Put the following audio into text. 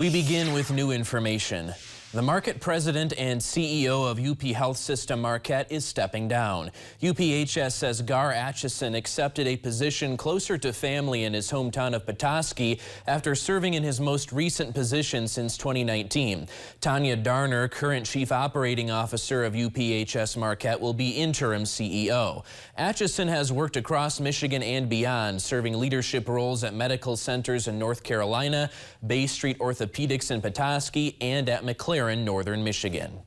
We begin with new information. The market president and CEO of UP Health System Marquette is stepping down. UPHS says Gar Atchison accepted a position closer to family in his hometown of Petoskey after serving in his most recent position since 2019. Tanya Darner, current chief operating officer of UPHS Marquette, will be interim CEO. Atchison has worked across Michigan and beyond, serving leadership roles at medical centers in North Carolina, Bay Street Orthopedics in Petoskey, and at McLaren, Northern Michigan.